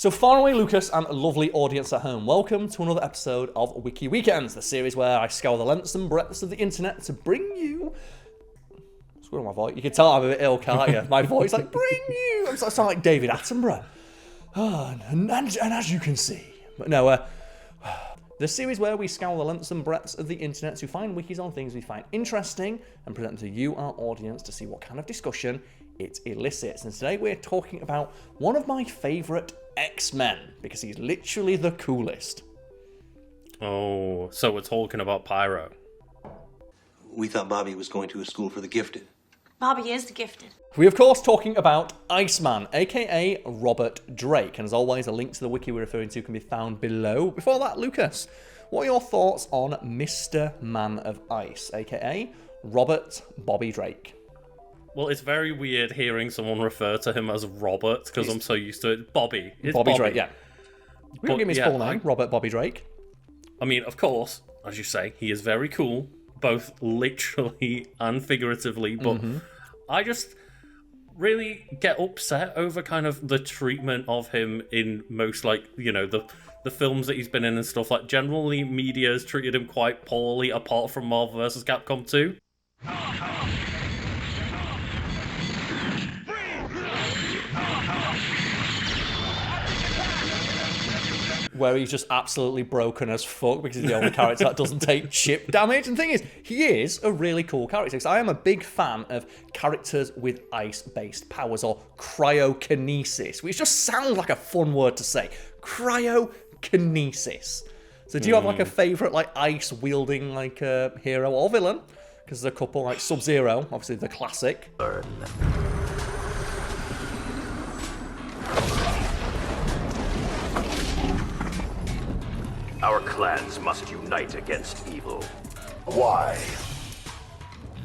So far away, Lucas, and a lovely audience at home, welcome to another episode of Wiki Weekends, the series where I scour the lengths and breadths of the internet to bring you... Screw on my voice. You can tell I'm a bit ill, can't you? My voice, like, bring you... I sound like David Attenborough. And as you can see... But no, the series where we scour the lengths and breadths of the internet to find wikis on things we find interesting and present them to you, our audience, to see what kind of discussion it elicits. And today we're talking about one of my favourite X-Men, because he's literally the coolest. Oh, so we're talking about Pyro. We thought Bobby was going to a school for the gifted. Bobby is the gifted. We're of course talking about Iceman, aka Robert Drake, and as always a link to the wiki we're referring to can be found below. Before that, Lucas, what are your thoughts on Mr. Man of Ice, aka Robert Bobby Drake? Well, it's very weird hearing someone refer to him as Robert, because I'm so used to it. Bobby. It's Bobby Drake, yeah. We don't give him his full name, Robert Bobby Drake. I mean, of course, as you say, he is very cool, both literally and figuratively, but I just really get upset over kind of the treatment of him in most, like, you know, the films that he's been in and stuff. Like, generally, media has treated him quite poorly, apart from Marvel vs. Capcom 2. Where he's just absolutely broken as fuck because he's the only character that doesn't take chip damage. And the thing is, he is a really cool character. Because I am a big fan of characters with ice-based powers, or cryokinesis, which just sounds like a fun word to say. Cryokinesis. So do you have like a favourite like ice-wielding like hero or villain? Because there's a couple, like Sub-Zero, obviously the classic. Our clans must unite against evil. Why?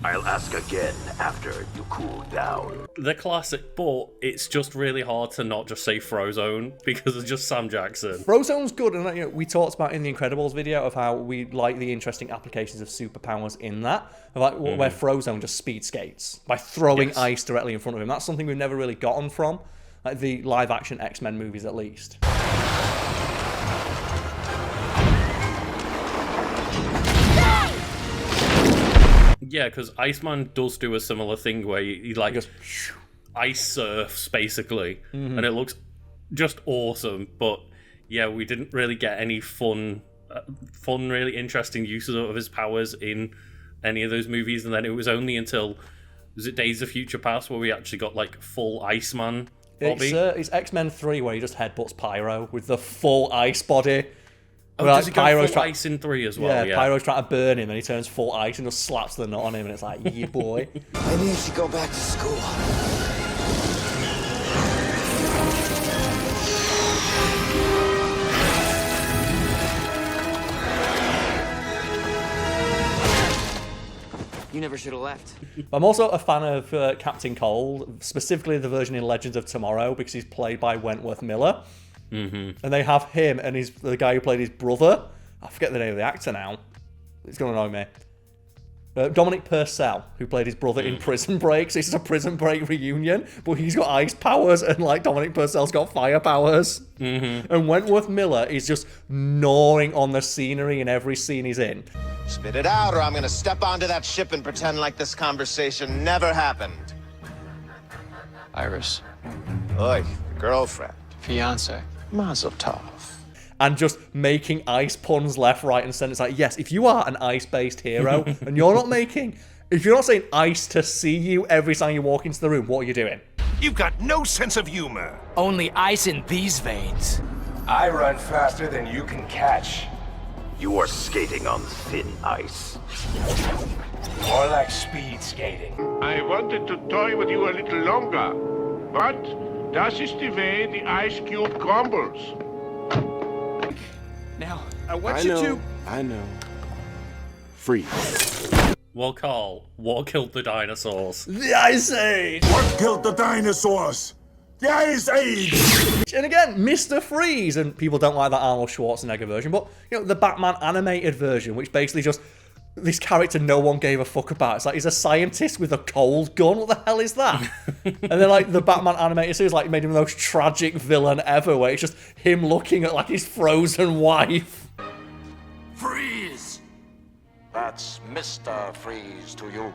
I'll ask again after you cool down. The classic, but it's just really hard to not just say Frozone because it's just Sam Jackson. Frozone's good, and you know, we talked about in the Incredibles video of how we like the interesting applications of superpowers in that, of like where Frozone just speed skates by throwing ice directly in front of him. That's something we've never really gotten from like the live-action X-Men movies, at least. Yeah, because Iceman does do a similar thing where he like goes, ice surfs, basically, and it looks just awesome. But yeah, we didn't really get any fun, really interesting uses of his powers in any of those movies. And then it was only until, was it Days of Future Past, where we actually got like full Iceman Bobby? It's X-Men 3 where he just headbutts Pyro with the full ice body. Oh, does he go full ice in 3 as well? Yeah, Pyro's trying to burn him and he turns full ice and just slaps the nut on him and it's like, yeah, boy. Maybe you should go back to school. You never should have left. I'm also a fan of Captain Cold, specifically the version in Legends of Tomorrow, because he's played by Wentworth Miller. And they have him and the guy who played his brother. I forget the name of the actor now. It's going to annoy me. Dominic Purcell, who played his brother in Prison Break. So it's a Prison Break reunion, but he's got ice powers and like Dominic Purcell's got fire powers. And Wentworth Miller is just gnawing on the scenery in every scene he's in. Spit it out or I'm gonna step onto that ship and pretend like this conversation never happened. Iris. Oi, girlfriend. Fiance. Mazel tov. And just making ice puns left, right, and centre. It's like, yes, if you are an ice-based hero and you're not if you're not saying ice to see you every time you walk into the room, what are you doing? You've got no sense of humor. Only ice in these veins. I run faster than you can catch. You are skating on thin ice. More like speed skating. I wanted to toy with you a little longer, but das ist the way the ice cube crumbles. Now, I know. Freeze. Well, Karl, what killed the dinosaurs? The Ice Age! What killed the dinosaurs? The Ice Age! And again, Mr. Freeze, and people don't like that Arnold Schwarzenegger version, but, you know, the Batman animated version, which basically just this character no one gave a fuck about. It's like, he's a scientist with a cold gun. What the hell is that? And then, like, the Batman animated series, like, made him the most tragic villain ever, where it's just him looking at, like, his frozen wife. Freeze! That's Mr. Freeze to you.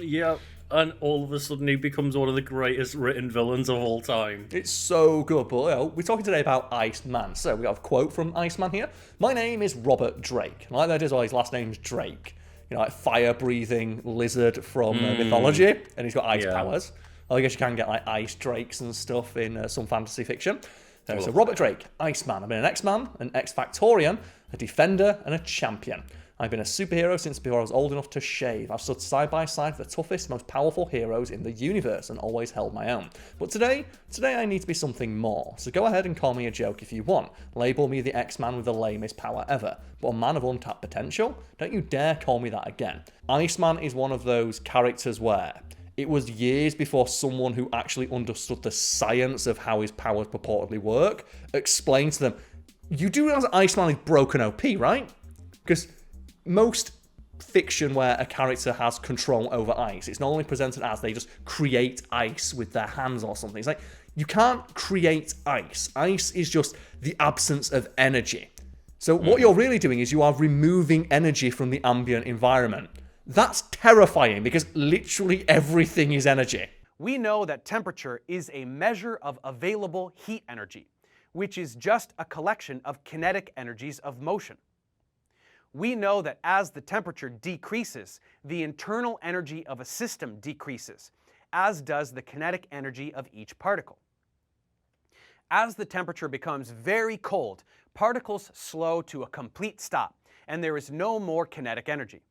Yeah, and all of a sudden he becomes one of the greatest written villains of all time. It's so good, but we're talking today about Iceman. So we got a quote from Iceman here. My name is Robert Drake. And like that is why his last name's Drake. You know, like fire-breathing lizard from mythology, and he's got ice powers. Well, I guess you can get like ice drakes and stuff in some fantasy fiction. So Robert Drake, Iceman. I've been an X-Man, an X-Factorian, a defender, and a champion. I've been a superhero since before I was old enough to shave. I've stood side by side with the toughest, most powerful heroes in the universe and always held my own. But today I need to be something more. So go ahead and call me a joke if you want. Label me the X-Man with the lamest power ever. But a man of untapped potential? Don't you dare call me that again. Iceman is one of those characters where it was years before someone who actually understood the science of how his powers purportedly work explained to them, you do realize Iceman is broken OP, right? Because most fiction where a character has control over ice, it's not only presented as they just create ice with their hands or something. It's like, you can't create ice. Ice is just the absence of energy. So what you're really doing is you are removing energy from the ambient environment. That's terrifying because literally everything is energy. We know that temperature is a measure of available heat energy, which is just a collection of kinetic energies of motion. We know that as the temperature decreases, the internal energy of a system decreases, as does the kinetic energy of each particle. As the temperature becomes very cold, particles slow to a complete stop, and there is no more kinetic energy.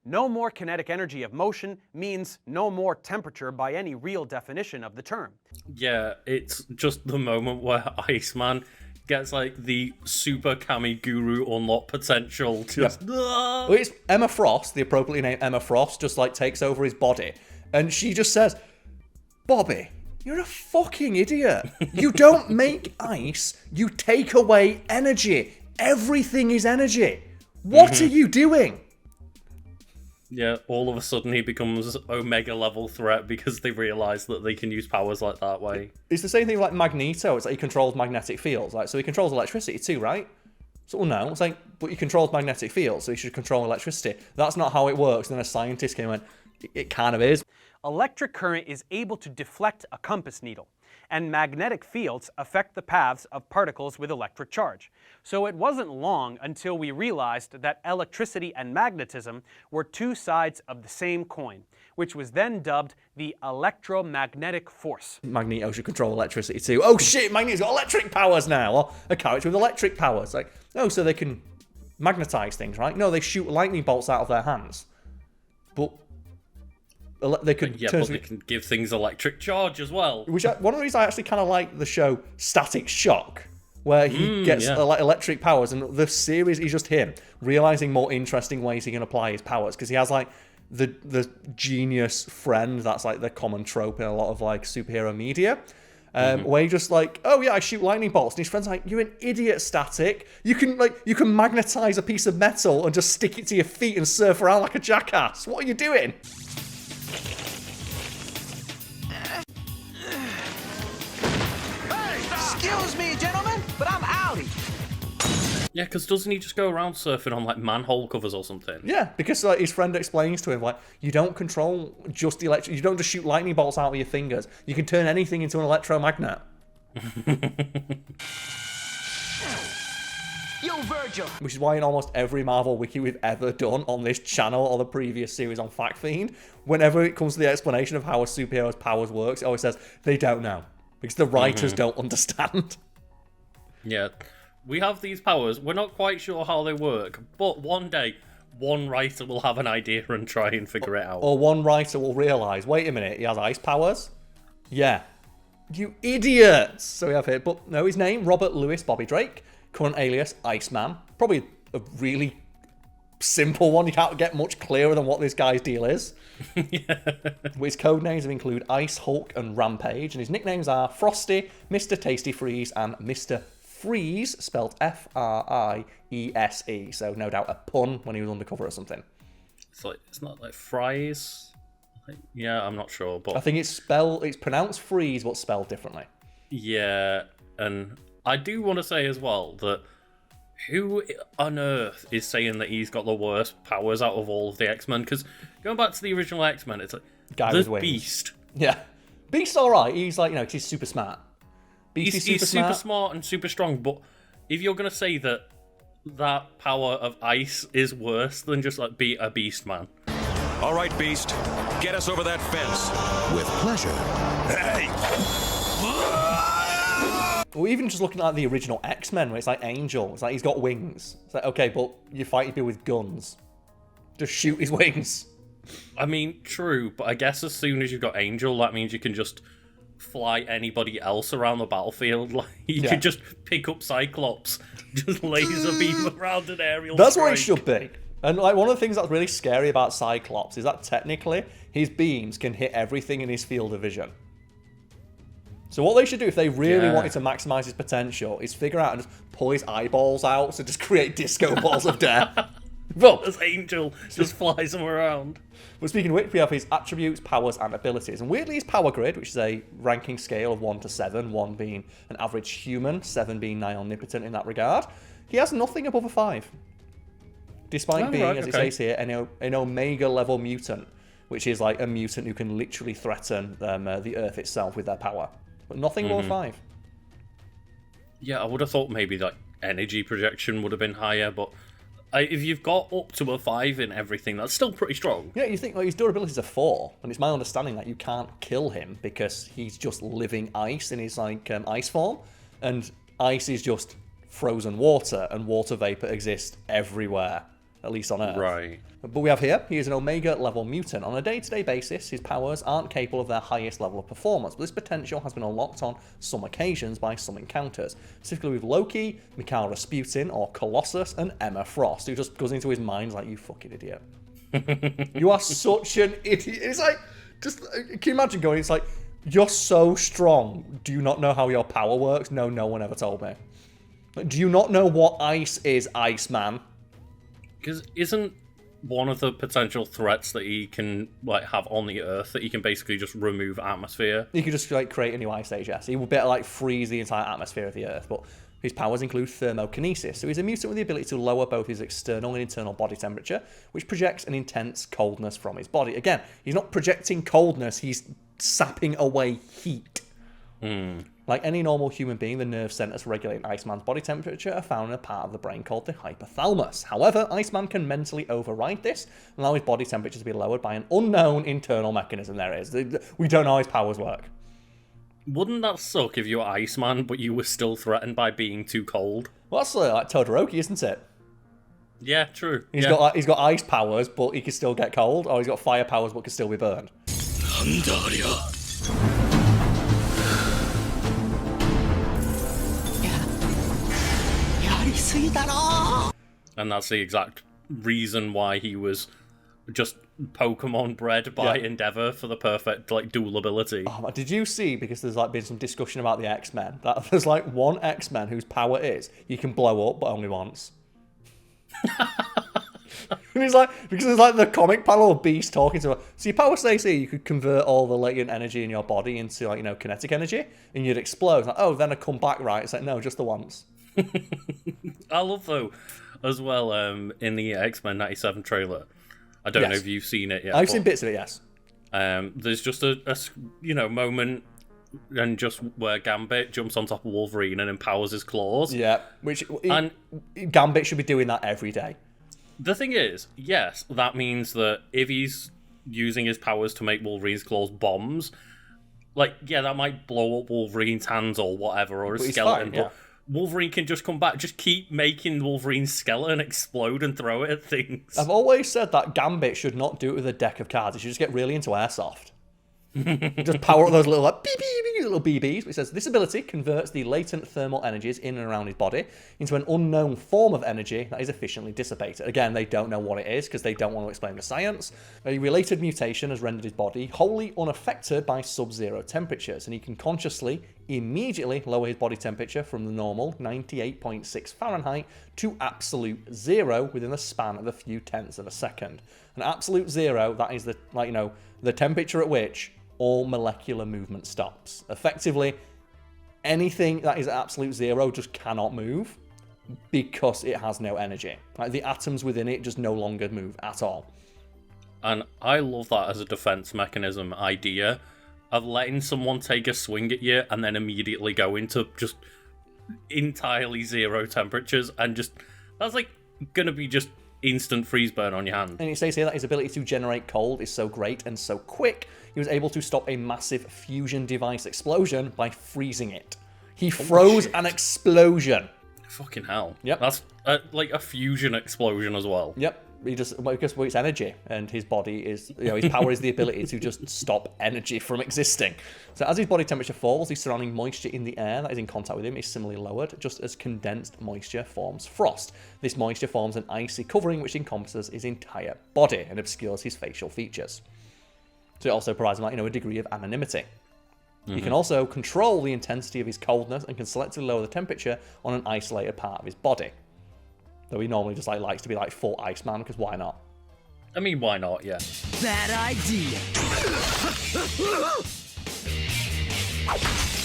No more kinetic energy of motion means no more temperature by any real definition of the term. Yeah, it's just the moment where Iceman gets like the super Kami Guru unlock potential. Well, it's Emma Frost, the appropriately named Emma Frost, just like takes over his body, and she just says, Bobby, you're a fucking idiot. You don't make ice, you take away energy. Everything is energy. What are you doing? Yeah, all of a sudden he becomes Omega level threat because they realise that they can use powers like that way. It's the same thing like Magneto. It's like he controls magnetic fields. Like, so he controls electricity too, right? So, well, no. It's like, but he controls magnetic fields, so he should control electricity. That's not how it works. And then a scientist came and went, it kind of is. Electric current is able to deflect a compass needle, and magnetic fields affect the paths of particles with electric charge. So it wasn't long until we realized that electricity and magnetism were two sides of the same coin, which was then dubbed the electromagnetic force. Magneto should control electricity too. Oh shit, Magneto's got electric powers now! Or a character with electric powers. Like, no, so they can magnetize things, right? No, they shoot lightning bolts out of their hands. But they could they can give things electric charge as well. One of the reasons I actually kind of like the show Static Shock, where he gets electric powers, and the series is just him realizing more interesting ways he can apply his powers, because he has like the genius friend that's like the common trope in a lot of like superhero media. Where he just like, oh yeah, I shoot lightning bolts, and his friend's like, you're an idiot, Static. You can magnetize a piece of metal and just stick it to your feet and surf around like a jackass. What are you doing? Excuse me, gentlemen, but I'm outie. Yeah, because doesn't he just go around surfing on like manhole covers or something? Yeah, because like his friend explains to him, like, you don't control just the electric. You don't just shoot lightning bolts out with your fingers. You can turn anything into an electromagnet. Yo, Virgil. Which is why in almost every Marvel wiki we've ever done on this channel or the previous series on Fact Fiend, whenever it comes to the explanation of how a superhero's powers works, it always says they don't know. Because the writers don't understand. Yeah. We have these powers. We're not quite sure how they work. But one day, one writer will have an idea and try and figure it out. Or one writer will realise, wait a minute, he has ice powers? Yeah. You idiots! So we have here, but no, his name, Robert Louis Bobby Drake. Current alias, Iceman. Probably a really simple one. You can't get much clearer than what this guy's deal is. Yeah. His code names include Ice, Hulk, and Rampage, and his nicknames are Frosty, Mr. Tasty Freeze, and Mr. Freeze, spelled F-R-I-E-S-E. So no doubt a pun when he was undercover or something. it's not like fries. Yeah, I'm not sure, but I think it's pronounced freeze, but spelled differently. Yeah, and I do want to say as well that who on earth is saying that he's got the worst powers out of all of the X-Men? Because going back to the original X-Men, it's like Guy the with wings. Beast. Yeah, Beast's all right. He's like, he's super smart. He's super smart and super strong. But if you're gonna say that power of ice is worse than just like be a beast man. All right, Beast, get us over that fence. With pleasure. Hey! Or even just looking at the original X-Men, where it's like Angel. It's like he's got wings. It's like, okay, but you fight people with guns. Just shoot his wings. I mean, true, but I guess as soon as you've got Angel, that means you can just fly anybody else around the battlefield. Like you can just pick up Cyclops, just laser beam around an aerial. That's strike. what it should be. And like one of the things that's really scary about Cyclops is that technically his beams can hit everything in his field of vision. So what they should do if they really wanted to maximize his potential is figure out and just pull his eyeballs out to just create disco balls of death. Well, as Angel just flies him around. But speaking of which, we have his attributes, powers, and abilities. And weirdly, his power grid, which is a ranking scale of 1 to 7, 1 being an average human, 7 being nigh omnipotent in that regard, he has nothing above a 5. Despite being, as it says here, an Omega level mutant, which is like a mutant who can literally threaten the Earth itself with their power. But nothing more 5. Yeah, I would have thought maybe like energy projection would have been higher, but if you've got up to a 5 in everything, that's still pretty strong. Yeah, you think his durability is a 4, and it's my understanding that you can't kill him because he's just living ice in his like ice form, and ice is just frozen water, and water vapor exists everywhere, at least on Earth. Right. But we have here, he is an Omega level mutant. On a day-to-day basis, his powers aren't capable of their highest level of performance, but this potential has been unlocked on some occasions by some encounters, specifically with Loki, Mikhail Rasputin, or Colossus, and Emma Frost, who just goes into his mind like, you fucking idiot. You are such an idiot. It's like, just, can you imagine going, it's like, you're so strong, do you not know how your power works? No, no one ever told me. Like, do you not know what ice is, Iceman? Because isn't one of the potential threats that he can like have on the Earth that he can basically just remove atmosphere? He could just like create a new ice age, yes. He would better like freeze the entire atmosphere of the Earth, but his powers include thermokinesis, so he's a mutant with the ability to lower both his external and internal body temperature, which projects an intense coldness from his body. Again, he's not projecting coldness, he's sapping away heat. Like any normal human being, the nerve centers regulating Iceman's body temperature are found in a part of the brain called the hypothalamus. However, Iceman can mentally override this and allow his body temperature to be lowered by an unknown internal mechanism. There it is. We don't know how his powers work. Wouldn't that suck if you were Iceman, but you were still threatened by being too cold? Well, that's like Todoroki, isn't it? Yeah, true. He's got ice powers, but he can still get cold, or he's got fire powers, but can still be burned. And that's the exact reason why he was just Pokemon bred by Endeavor for the perfect like dual ability. Oh, did you see, because there's like been some discussion about the X-Men, that there's like one X-Men whose power is you can blow up but only once. And he's like, because there's like the comic panel of Beast talking to her. So your power stays here, you could convert all the latent energy in your body into like, kinetic energy, and you'd explode. Like, oh, then I come back, right? It's like, no, just the once. I love though, as well, in the X-Men 97 trailer. I don't know if you've seen it yet. I've seen bits of it, yes. There's just a moment, and just where Gambit jumps on top of Wolverine and empowers his claws. Yeah, Gambit should be doing that every day. The thing is, yes, that means that if he's using his powers to make Wolverine's claws bombs, like, yeah, that might blow up Wolverine's hands or whatever, or his skeleton, but Wolverine can just come back, just keep making Wolverine's skeleton explode and throw it at things. I've always said that Gambit should not do it with a deck of cards. He should just get really into airsoft. Just power up those little like little BBs. It says this ability converts the latent thermal energies in and around his body into an unknown form of energy that is efficiently dissipated. Again, they don't know what it is because they don't want to explain the science. A related mutation has rendered his body wholly unaffected by sub-zero temperatures, and he can consciously, immediately lower his body temperature from the normal 98.6 Fahrenheit to absolute zero within the span of a few tenths of a second. And absolute zero, that is the temperature at which all molecular movement stops. Effectively, anything that is at absolute zero just cannot move because it has no energy. Like, the atoms within it just no longer move at all. And I love that as a defense mechanism idea of letting someone take a swing at you and then immediately go into just entirely zero temperatures, and just that's like gonna be just instant freeze burn on your hand. And it says here that his ability to generate cold is so great and so quick, he was able to stop a massive fusion device explosion by freezing it. He froze an explosion. Fucking hell. Yep. That's like a fusion explosion as well. Yep. He just, because it's energy, and his body is, his power is the ability to just stop energy from existing. So as his body temperature falls, the surrounding moisture in the air that is in contact with him is similarly lowered, just as condensed moisture forms frost. This moisture forms an icy covering which encompasses his entire body and obscures his facial features. So it also provides him, a degree of anonymity. He can also control the intensity of his coldness and can selectively lower the temperature on an isolated part of his body. Though he normally just likes to be full Iceman, because why not? I mean, why not? Yeah. Bad idea.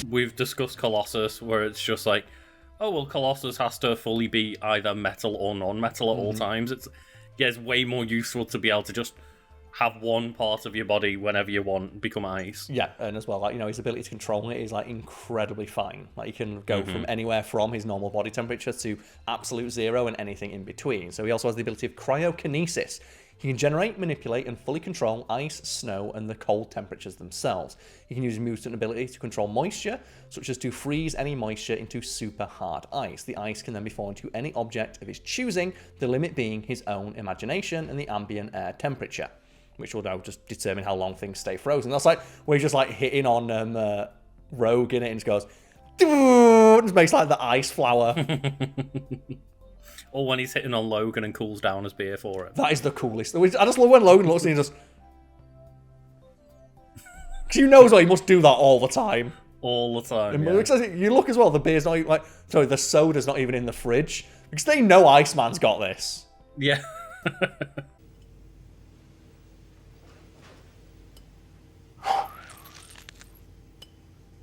We've discussed Colossus, where it's just like, oh well, Colossus has to fully be either metal or non-metal at all times. It's way more useful to be able to just have one part of your body whenever you want become ice. Yeah, and as well, his ability to control it is incredibly fine. He can go from anywhere from his normal body temperature to absolute zero and anything in between. So he also has the ability of cryokinesis. He can generate, manipulate, and fully control ice, snow, and the cold temperatures themselves. He can use his mutant ability to control moisture, such as to freeze any moisture into super hard ice. The ice can then be formed into any object of his choosing, the limit being his own imagination and the ambient air temperature, which will now just determine how long things stay frozen. That's where he's just hitting on Rogue in it and just goes, and just makes the ice flower. Or when he's hitting on Logan and cools down his beer for it. That is the coolest. I just love when Logan looks and he just... Because you know as well, he must do that all the time. All the time, You look as well, the beer's not even the soda's not even in the fridge. Because they know Iceman's got this. Yeah.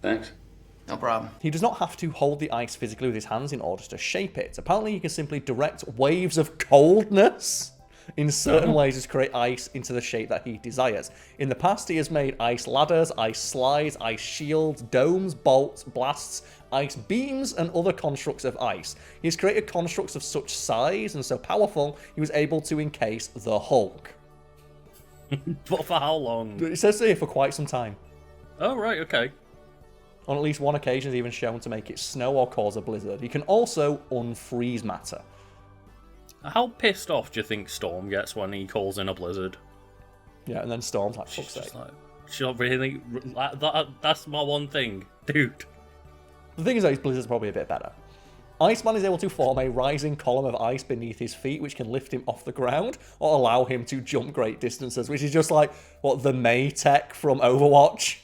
Thanks. No problem. He does not have to hold the ice physically with his hands in order to shape it. Apparently, he can simply direct waves of coldness in certain ways to create ice into the shape that he desires. In the past, he has made ice ladders, ice slides, ice shields, domes, bolts, blasts, ice beams, and other constructs of ice. He has created constructs of such size and so powerful, he was able to encase the Hulk. But for how long? It says here for quite some time. Oh, right, okay. On at least one occasion, he's even shown to make it snow or cause a blizzard. He can also unfreeze matter. How pissed off do you think Storm gets when he calls in a blizzard? Yeah, and then Storm's like, fuck's sake. She'll really... That's my one thing, dude. The thing is that his blizzard's probably a bit better. Iceman is able to form a rising column of ice beneath his feet, which can lift him off the ground or allow him to jump great distances, which is just the May tech from Overwatch.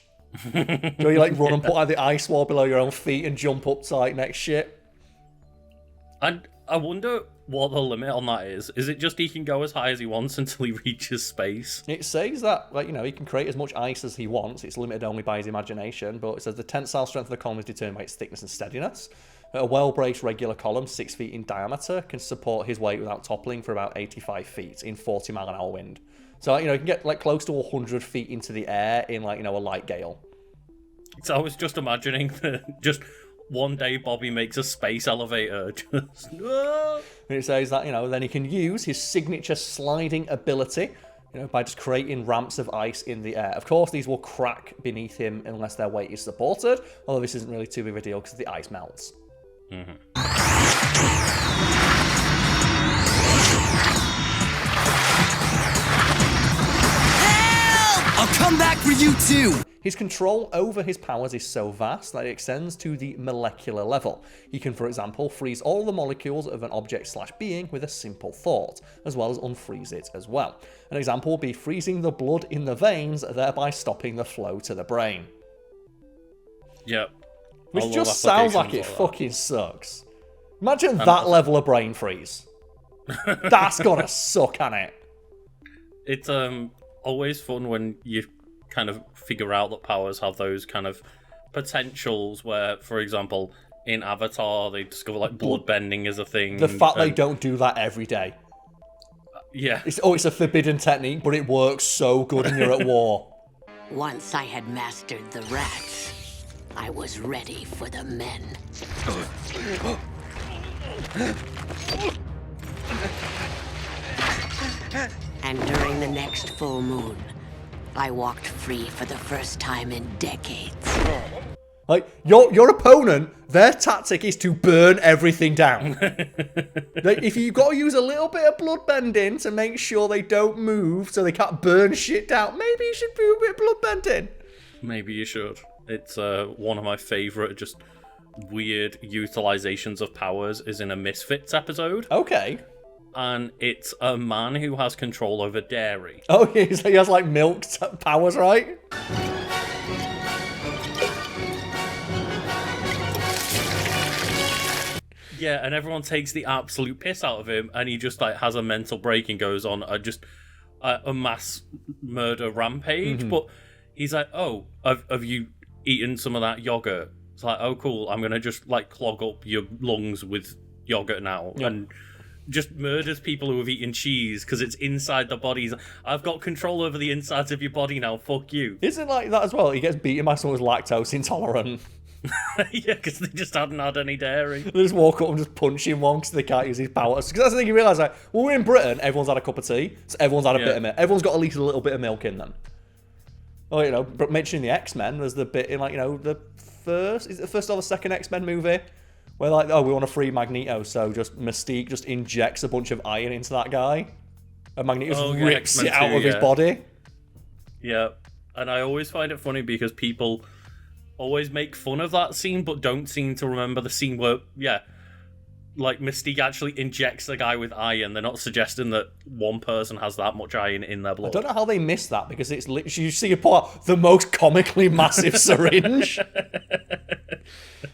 Do you run and put the ice wall below your own feet and jump up to next shit? And I wonder what the limit on that is. Is it just he can go as high as he wants until he reaches space? It says that he can create as much ice as he wants. It's limited only by his imagination, but it says the tensile strength of the column is determined by its thickness and steadiness. A well-braced regular column, 6 feet in diameter, can support his weight without toppling for about 85 feet in 40-mile-an-hour wind. So, you can get close to 100 feet into the air in a light gale. So I was just imagining that just one day Bobby makes a space elevator. Just... And it says that, then he can use his signature sliding ability, by just creating ramps of ice in the air. Of course, these will crack beneath him unless their weight is supported, although this isn't really too big of a deal because the ice melts. I'll come back for you too! His control over his powers is so vast that it extends to the molecular level. He can, for example, freeze all the molecules of an object/being with a simple thought, as well as unfreeze it as well. An example would be freezing the blood in the veins, thereby stopping the flow to the brain. Yep. Which love just sounds like it applications fucking sucks. Imagine that level of brain freeze. That's gotta suck, ain't it? It's always fun when you kind of figure out that powers have those kind of potentials where, for example, in Avatar, they discover like blood bending is a thing. The fact they don't do that every day. Yeah. It's a forbidden technique, but it works so good when you're at war. Once I had mastered the rats, I was ready for the men. And during the next full moon, I walked free for the first time in decades. Like, your opponent, their tactic is to burn everything down. Like, if you've got to use a little bit of blood bending to make sure they don't move so they can't burn shit down, maybe you should do a bit of blood bending. Maybe you should. It's one of my favourite just weird utilizations of powers is in a Misfits episode. Okay. And it's a man who has control over dairy. Oh, he has like milk powers, right? Yeah, and everyone takes the absolute piss out of him, and he just like has a mental break and goes on a mass murder rampage. Mm-hmm. But he's like, "Oh, have you eaten some of that yogurt?" It's like, "Oh, cool. I'm gonna just like clog up your lungs with yogurt now," and just murders people who have eaten cheese because it's inside the bodies. I've got control over the insides of your body now. Fuck you. Isn't it like that as well? He gets beaten by someone who's lactose intolerant. Yeah, because they just hadn't had any dairy. They just walk up and just punch him one because they can't use his powers. Because that's the thing you realise, like, well, we're in Britain, everyone's had a cup of tea, so everyone's had a bit of milk. Everyone's got at least a little bit of milk in them. Oh, you know, but mentioning the X-Men, there's the bit in, like, you know, the first or the second X-Men movie, where, like, oh, we want to free Magneto, so just Mystique just injects a bunch of iron into that guy, and Magneto just rips it out of his body. Yeah, and I always find it funny because people always make fun of that scene, but don't seem to remember the scene where, like Mystique actually injects the guy with iron. They're not suggesting that one person has that much iron in their blood. I don't know how they missed that, because it's literally, you see a pull out the most comically massive syringe.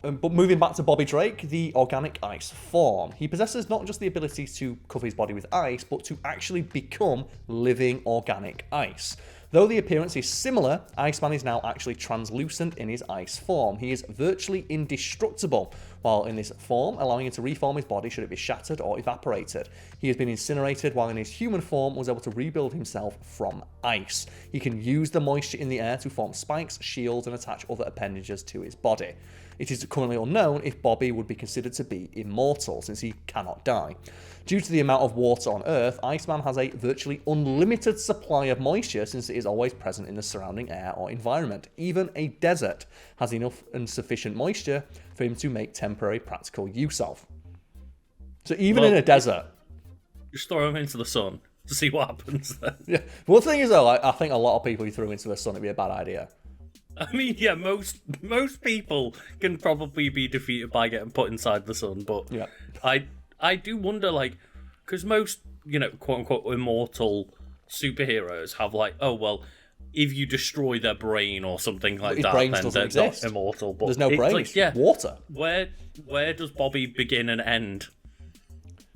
But moving back to Bobby Drake, the organic ice form. He possesses not just the ability to cover his body with ice, but to actually become living organic ice. Though the appearance is similar, Iceman is now actually translucent in his ice form. He is virtually indestructible while in this form, allowing him to reform his body should it be shattered or evaporated. He has been incinerated while in his human form was able to rebuild himself from ice. He can use the moisture in the air to form spikes, shields, and attach other appendages to his body. It is currently unknown if Bobby would be considered to be immortal, since he cannot die. Due to the amount of water on Earth, Iceman has a virtually unlimited supply of moisture since it is always present in the surrounding air or environment. Even a desert has enough and sufficient moisture for him to make temporary practical use of. So even in a desert... Just throw him into the sun to see what happens then. Yeah. Well, the thing is, though, I think a lot of people you threw into the sun, it'd be a bad idea. I mean, yeah, most people can probably be defeated by getting put inside the sun, but yeah. I do wonder, like, because most, you know, quote-unquote immortal superheroes have, like, oh, well, if you destroy their brain or something like that, then they're not immortal. But there's no brain, like, yeah, water. Where does Bobby begin and end?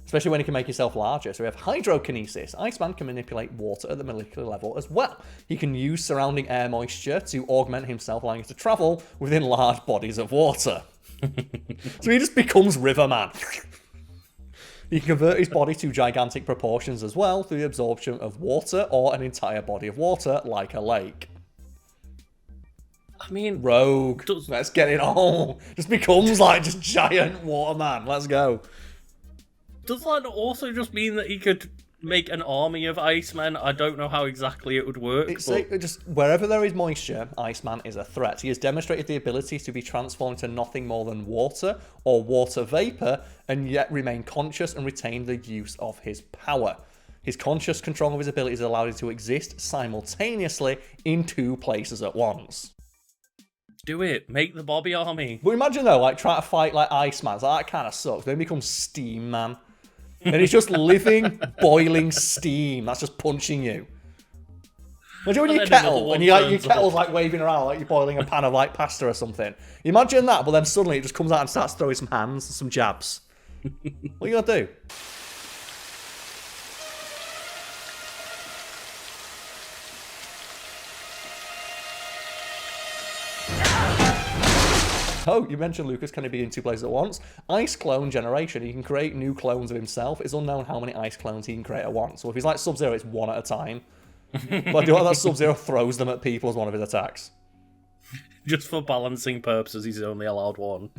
Especially when he can make himself larger. So we have hydrokinesis. Iceman can manipulate water at the molecular level as well. He can use surrounding air moisture to augment himself, allowing him to travel within large bodies of water. So he just becomes Riverman. He can convert his body to gigantic proportions as well through the absorption of water or an entire body of water, like a lake. I mean, Rogue. Let's get it on. Just becomes like just giant waterman. Let's go. Does that also just mean that he could make an army of Icemen? I don't know how exactly it would work. It's like just wherever there is moisture, Iceman is a threat. He has demonstrated the ability to be transformed into nothing more than water or water vapor, and yet remain conscious and retain the use of his power. His conscious control of his abilities allowed him to exist simultaneously in two places at once. Do it. Make the Bobby army. But imagine though, like trying to fight like Iceman. Like, that kind of sucks. Then he becomes Steam Man. And he's just living, boiling steam. That's just punching you. Imagine when you And then kettle another and one your turns kettle's up. like waving around like you're boiling a pan of like pasta or something. You imagine that, but then suddenly it just comes out and starts throwing some hands and some jabs. What are you gonna do? Oh, you mentioned Lucas, can he be in two places at once? Ice clone generation. He can create new clones of himself. It's unknown how many ice clones he can create at once. So if he's like Sub-Zero, it's one at a time. But I do like that Sub-Zero throws them at people as one of his attacks. Just for balancing purposes, he's only allowed one.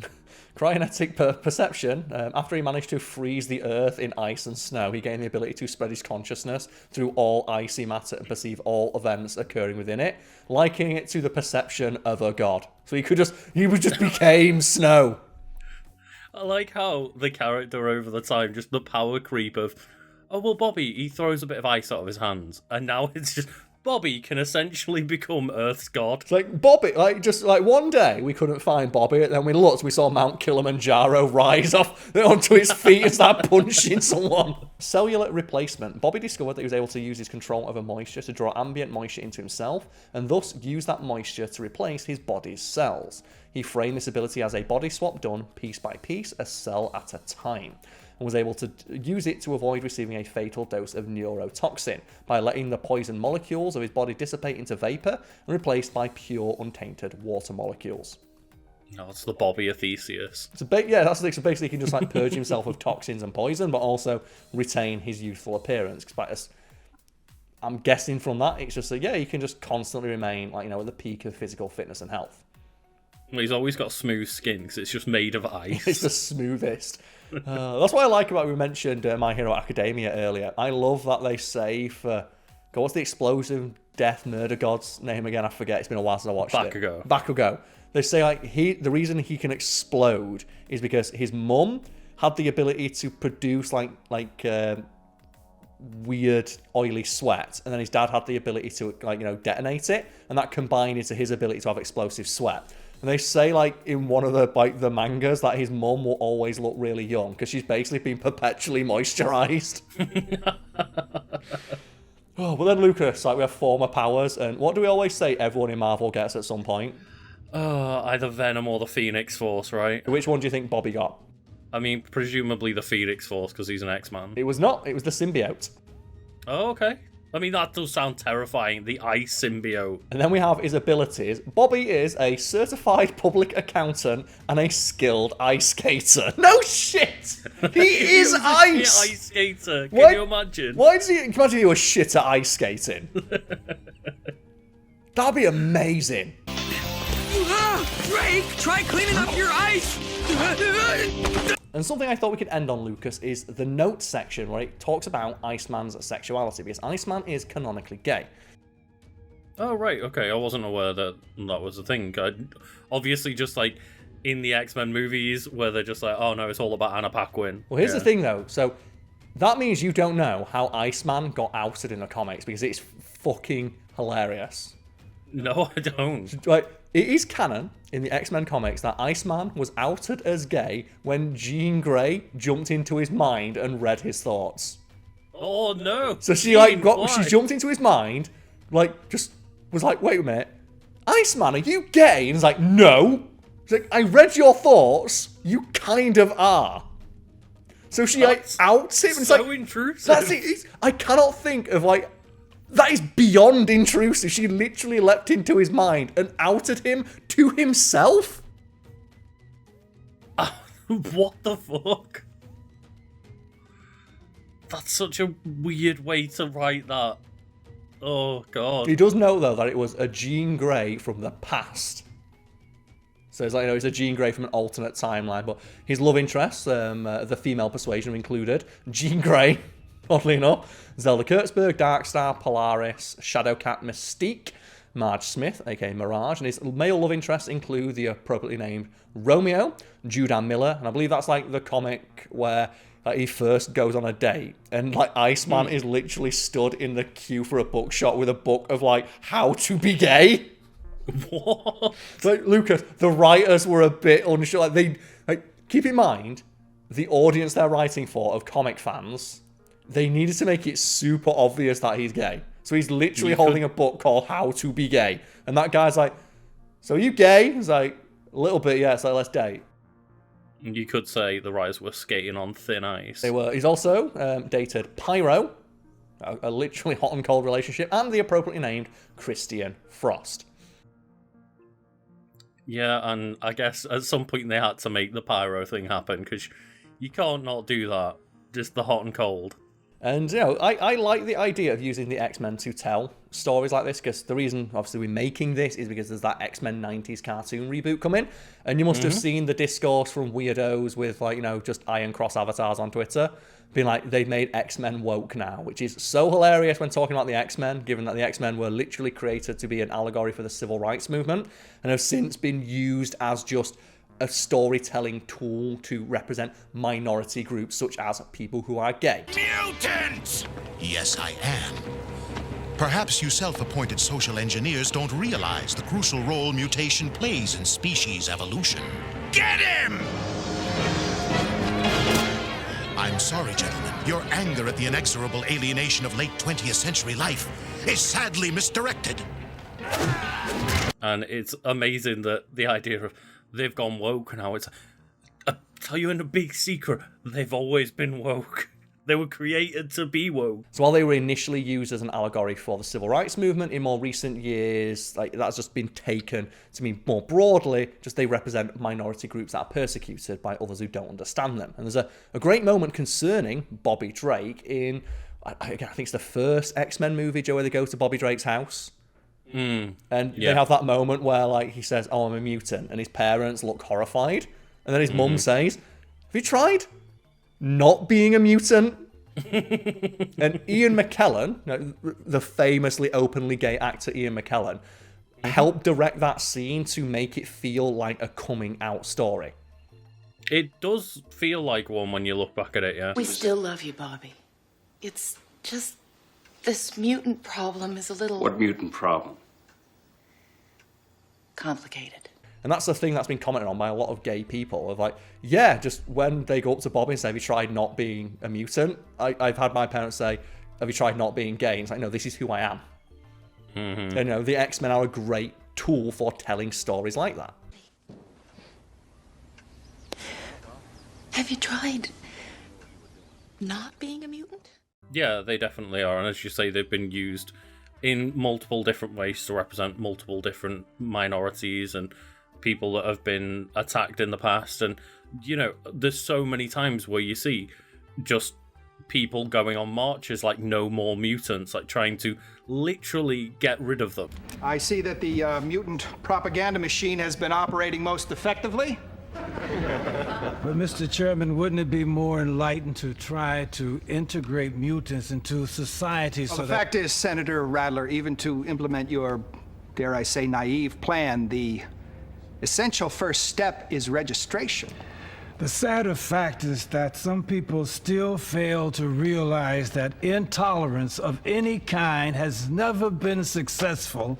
Cryonetic perception. After he managed to freeze the Earth in ice and snow, he gained the ability to spread his consciousness through all icy matter and perceive all events occurring within it, likening it to the perception of a god. So he just became snow. I like how the character over the time, just the power creep of, oh, well, Bobby, he throws a bit of ice out of his hands. And now it's just, Bobby can essentially become Earth's god. It's like, Bobby, just one day we couldn't find Bobby, and then we looked, we saw Mount Kilimanjaro rise off onto his feet and start punching someone. Cellular replacement. Bobby discovered that he was able to use his control over moisture to draw ambient moisture into himself, and thus use that moisture to replace his body's cells. He framed this ability as a body swap done piece by piece, a cell at a time, and was able to use it to avoid receiving a fatal dose of neurotoxin by letting the poison molecules of his body dissipate into vapor and replaced by pure, untainted water molecules. No, it's the Bobby of Theseus. So that's the thing. So basically, he can just like purge himself of toxins and poison, but also retain his youthful appearance. I'm guessing from that, it's just he can just constantly remain at the peak of physical fitness and health. Well, he's always got smooth skin because it's just made of ice. It's the smoothest. That's what I like about, we mentioned My Hero Academia earlier. I love that they say God, what's the explosive death murder god's name again? I forget. It's been a while since I watched it. Bakugo. They say the reason he can explode is because his mum had the ability to produce weird oily sweat, and then his dad had the ability to detonate it, and that combined into his ability to have explosive sweat. And they say, in one of the mangas, that his mum will always look really young because she's basically been perpetually moisturized. Oh, but then Lucas, we have former powers, and what do we always say everyone in Marvel gets at some point? Either Venom or the Phoenix Force, right? Which one do you think Bobby got? I mean, presumably the Phoenix Force because he's an X-Man. It was not. It was the symbiote. Oh, okay. I mean, that does sound terrifying, the ice symbiote. And then we have his abilities. Bobby is a certified public accountant and a skilled ice skater. No shit! He is ice! Ice skater, can you imagine? Why does he imagine he was shit at ice skating? That'd be amazing. Drake, try cleaning up your ice! And something I thought we could end on, Lucas, is the notes section where it talks about Iceman's sexuality, because Iceman is canonically gay. Oh, right, okay, I wasn't aware that was a thing. Obviously, just in the X-Men movies, where they're just oh no, it's all about Anna Paquin. Well, here's the thing, though. So, that means you don't know how Iceman got outed in the comics, because it's fucking hilarious. No, I don't. It is canon in the X-Men comics that Iceman was outed as gay when Jean Grey jumped into his mind and read his thoughts. Oh no! So she jumped into his mind, just was wait a minute, Iceman, are you gay? And he's like, no. She's like, I read your thoughts. You kind of are. So she outs him. And so intrusive. That's it. I cannot think of that is beyond intrusive. She literally leapt into his mind and outed him to himself. What the fuck? That's such a weird way to write that. Oh, God. He does know, though, that it was a Jean Grey from the past. So it's it's a Jean Grey from an alternate timeline. But his love interests, the female persuasion included, Jean Grey, oddly enough, Zelda Kurtzberg, Darkstar, Polaris, Shadowcat, Mystique, Marge Smith, aka Mirage, and his male love interests include the appropriately named Romeo, Judah Miller, and I believe that's the comic where he first goes on a date, and Iceman is literally stood in the queue for a bookshop with a book of how to be gay. What? Lucas, the writers were a bit unsure. Keep in mind, the audience they're writing for of comic fans, they needed to make it super obvious that he's gay. So he's literally holding a book called How to Be Gay. And that guy's like, so are you gay? He's like, a little bit, yeah. So let's date. You could say the writers were skating on thin ice. They were. He's also dated Pyro, a literally hot and cold relationship, and the appropriately named Christian Frost. Yeah, and I guess at some point they had to make the Pyro thing happen, because you can't not do that. Just the hot and cold. And, you know, I like the idea of using the X-Men to tell stories like this, because the reason, obviously, we're making this is because there's that X-Men 90s cartoon reboot coming, and you must have seen the discourse from weirdos with, like, you know, just Iron Cross avatars on Twitter, being like, they've made X-Men woke now, which is so hilarious when talking about the X-Men, given that the X-Men were literally created to be an allegory for the civil rights movement, and have since been used as just a storytelling tool to represent minority groups such as people who are gay. Mutants! Yes, I am. Perhaps you self-appointed social engineers don't realize the crucial role mutation plays in species evolution. Get him! I'm sorry, gentlemen. Your anger at the inexorable alienation of late 20th century life is sadly misdirected. And it's amazing that the idea of they've gone woke now. It's, I'll tell you in a big secret, they've always been woke. They were created to be woke. So while they were initially used as an allegory for the civil rights movement, in more recent years, like that's just been taken to mean more broadly, just they represent minority groups that are persecuted by others who don't understand them. And there's a great moment concerning Bobby Drake in, I think it's the first X-Men movie, Joe, where they go to Bobby Drake's house. And they have that moment where, like, he says, "Oh, I'm a mutant," and his parents look horrified, and then his mum says, "Have you tried not being a mutant?" And Ian McKellen, the famously openly gay actor Ian McKellen, helped direct that scene to make it feel like a coming out story. It does feel like one when you look back at it, yeah. We still love you, Bobby. It's just this mutant problem is a little... What mutant problem? Complicated. And that's the thing that's been commented on by a lot of gay people, of like, yeah, just when they go up to Bobby and say, "Have you tried not being a mutant?" I've had my parents say, "Have you tried not being gay?" And it's like, no, this is who I am. And, you know, the X-Men are a great tool for telling stories like that. Have you tried not being a mutant? Yeah, they definitely are. And as you say, they've been used in multiple different ways to represent multiple different minorities and people that have been attacked in the past. And, you know, there's so many times where you see just people going on marches like "No More Mutants," like trying to literally get rid of them. I see that the mutant propaganda machine has been operating most effectively. But, Mr. Chairman, wouldn't it be more enlightened to try to integrate mutants into society Well, the fact is, Senator Radler, even to implement your, dare I say, naive plan, the essential first step is registration. The sadder fact is that some people still fail to realize that intolerance of any kind has never been successful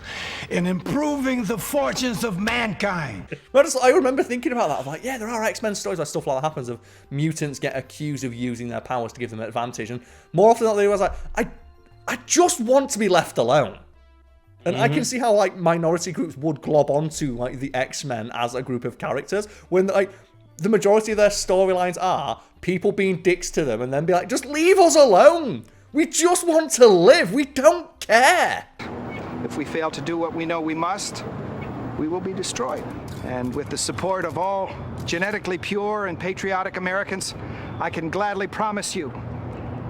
in improving the fortunes of mankind. I remember thinking about that. I'm like, yeah, there are X-Men stories where stuff like that happens, of mutants get accused of using their powers to give them an advantage. And more often than not, I was like, I just want to be left alone. And I can see how, like, minority groups would glob onto, like, the X-Men as a group of characters when, like, the majority of their storylines are people being dicks to them and then be like, just leave us alone. We just want to live. We don't care. If we fail to do what we know we must, we will be destroyed. And with the support of all genetically pure and patriotic Americans, I can gladly promise you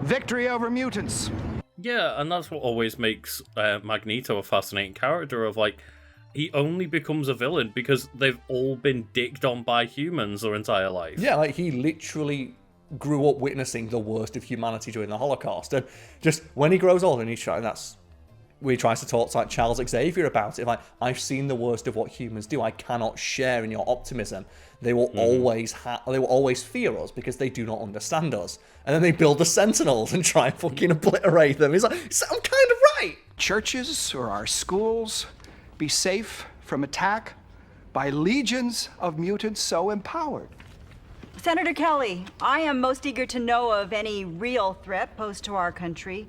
victory over mutants. Yeah, and that's what always makes Magneto a fascinating character, of like, he only becomes a villain because they've all been dicked on by humans their entire life. Yeah, like, he literally grew up witnessing the worst of humanity during the Holocaust. And just when he grows older and he tries to talk to, like, Charles Xavier about it, like, I've seen the worst of what humans do. I cannot share in your optimism. They will always fear us because they do not understand us. And then they build the Sentinels and try and fucking obliterate them. He's like, I'm kind of right. Churches or our schools be safe from attack by legions of mutants so empowered. Senator Kelly, I am most eager to know of any real threat posed to our country.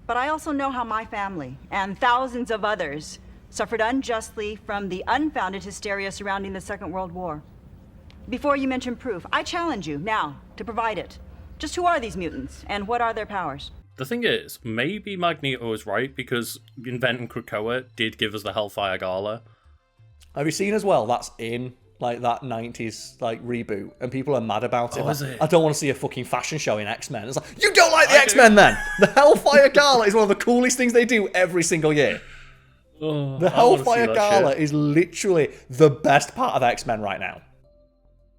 but I also know how my family and thousands of others suffered unjustly from the unfounded hysteria surrounding the Second World War. Before you mention proof, I challenge you now to provide it. Just who are these mutants, and what are their powers? The thing is, maybe Magneto is right, because inventing Krakoa did give us the Hellfire Gala. Have you seen as well, that's in like that 90s like reboot, and people are mad about it. Oh, Like, is it? I don't want to see a fucking fashion show in X-Men. It's like, you don't like the X-Men then? The Hellfire Gala is one of the coolest things they do every single year. Oh, The I wanna see Hellfire that Gala shit. is literally the best part of X-Men right now.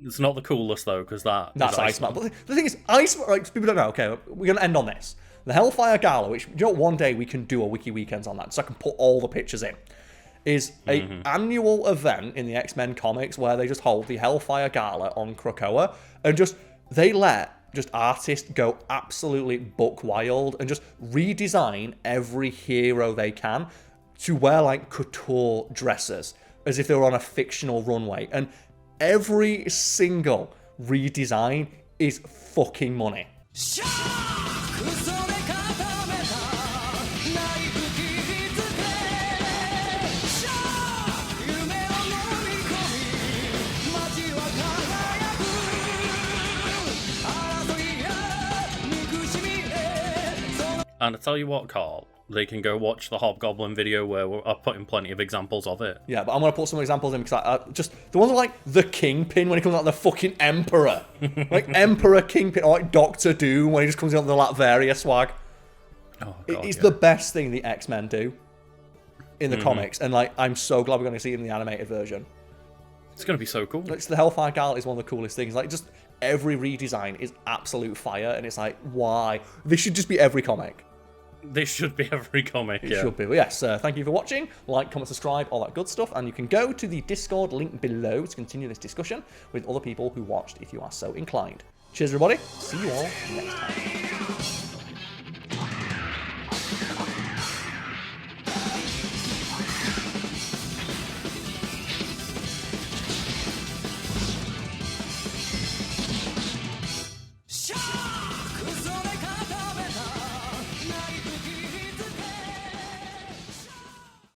It's not the coolest though, because that's Iceman. But the thing is, Iceman, like, people don't know, okay, we're going to end on this. The Hellfire Gala, which, you know, one day we can do a Wiki Weekends on that, so I can put all the pictures in, is a annual event in the X-Men comics where they just hold the Hellfire Gala on Krakoa, and they let artists go absolutely buck wild and just redesign every hero they can to wear like couture dresses as if they were on a fictional runway. And every single redesign is fucking money. And I tell you what, Karl, they can go watch the Hobgoblin video where I put in plenty of examples of it. Yeah, but I'm going to put some examples in because I just the ones like the Kingpin when he comes out the fucking Emperor. Like Emperor Kingpin, or like Doctor Doom when he just comes in with the Latveria swag. Oh, God, it's the best thing the X-Men do in the comics, and like I'm so glad we're going to see it in the animated version. It's going to be so cool. It's the Hellfire Gala is one of the coolest things. Like just every redesign is absolute fire, and it's like, why? This should just be every comic. This should be every comic, It should be. But yes, thank you for watching. Like, comment, subscribe, all that good stuff. And you can go to the Discord link below to continue this discussion with other people who watched if you are so inclined. Cheers, everybody. See you all next time.